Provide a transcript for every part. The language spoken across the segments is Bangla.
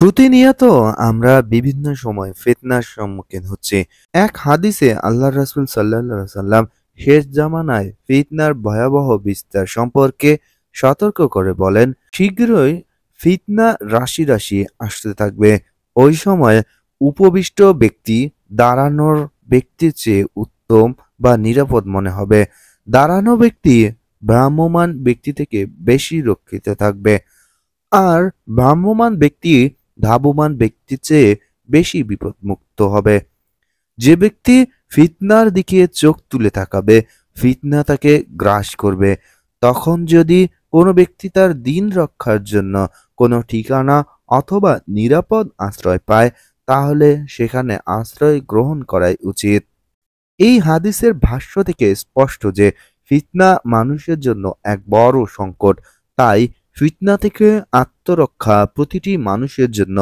প্রতিনিয়ত আমরা বিভিন্ন সময় ফিতনার সম্মুখীন হচ্ছি। এক হাদিসে আল্লাহ রাসূল সাল্লাল্লাহু আলাইহি সাল্লাম শেষ জামানায় ফিতনার ভয়াবহ বিস্তার সম্পর্কে সতর্ক করে বলেন, শীঘ্রই ফিতনা রাশি রাশি আসতে থাকবে। ওই সময় উপবিষ্ট ব্যক্তি দাঁড়ানোর ব্যক্তির চেয়ে উত্তম বা নিরাপদ মনে হবে। দাঁড়ানো ব্যক্তি ভ্রাম্যমাণ ব্যক্তি থেকে বেশি রক্ষিত থাকবে। আর ভ্রাম্যমাণ ব্যক্তি ধাবমান ব্যক্তির চেয়ে বেশি বিপদমুক্ত হবে। যে ব্যক্তি ফিতনার দিকে চোখ তুলে তাকাবে, ফিতনা তাকে গ্রাস করবে। তখন যদি কোনো ব্যক্তি তার দিন রক্ষার জন্য কোনো ঠিকানা অথবা নিরাপদ আশ্রয় পায়, তাহলে সেখানে আশ্রয় গ্রহণ করাই উচিত। এই হাদিসের ভাষ্য থেকে স্পষ্ট যে ফিতনা মানুষের জন্য এক বড় সংকট। তাই ফিতনা থেকে আত্মরক্ষা প্রতিটি মানুষের জন্য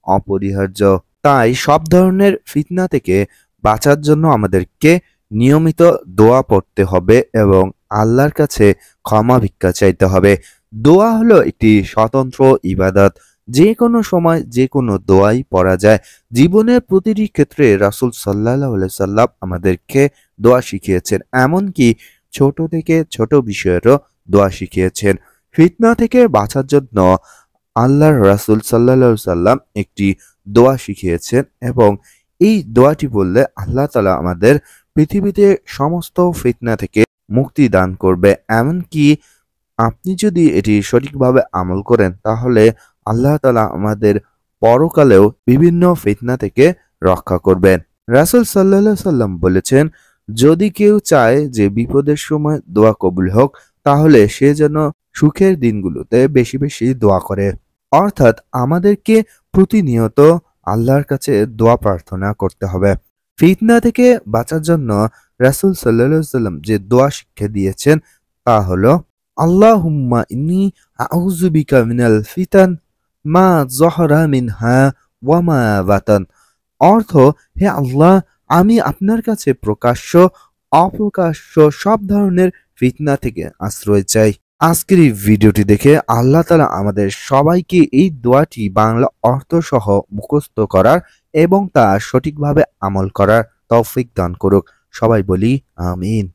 অপরিহার্য। তাই সব ধরনের ফিতনা থেকে বাঁচার জন্য আমাদেরকে নিয়মিত দোয়া পড়তে হবে এবং আল্লাহর কাছে ক্ষমা ভিক্ষা চাইতে হবে। দোয়া হলো একটি স্বতন্ত্র ইবাদত। যে কোনো সময় যে কোনো দোয়াই পড়া যায়। জীবনের প্রতিটি ক্ষেত্রে রাসূল সাল্লাল্লাহু আলাইহি সাল্লাম আমাদেরকে দোয়া শিখিয়েছেন। এমনকি ছোট থেকে ছোট বিষয়েরও দোয়া শিখিয়েছেন। ফিতনা থেকে বাঁচার জন্য আল্লাহর রাসূল সাল্লাল্লাহু আলাইহি সাল্লাম একটি দোয়া শিখিয়েছেন এবং এই দোয়াটি বললে আল্লাহ তাআলা আমাদের পৃথিবীতে সমস্ত ফিতনা থেকে মুক্তি দান করবে। এমনকি আপনি যদি এটি সঠিকভাবে আমল করেন, তাহলে আল্লাহ তাআলা আমাদের পরকালেও বিভিন্ন ফিতনা থেকে রক্ষা করবেন। রাসূল সাল্লাল্লাহু আলাইহি সাল্লাম বলেছেন, যদি কেউ চায় যে বিপদের সময় দোয়া কবুল হোক, তাহলে সে যেন সুখের দিনগুলোতে বেশি বেশি দোয়া করে। অর্থাৎ আমাদেরকে প্রতিনিয়ত আল্লাহর কাছে দোয়া প্রার্থনা করতে হবে। ফিতনা থেকে বাঁচার জন্য রাসূল সাল্লাল্লাহু আলাইহি সাল্লাম যে দোয়া শিক্ষা দিয়েছেন তা হলো, আল্লাহুম্মা ইন্নী আউযু বিকা মিনাল ফিতান মা যহরা মিনহা ওয়া মা বাতান। অর্থ, হে আল্লাহ, আমি আপনার কাছে প্রকাশ্য অপ্রকাশ্য সব ধরনের ফিতনা থেকে আশ্রয় চাই। আজকের এই ভিডিওটি দেখে আল্লাহ তাআলা আমাদের সবাইকে এই দোয়াটি বাংলা অর্থ সহ মুখস্থ করার এবং তা সঠিকভাবে আমল করার তৌফিক দান করুক। সবাই বলি আমিন।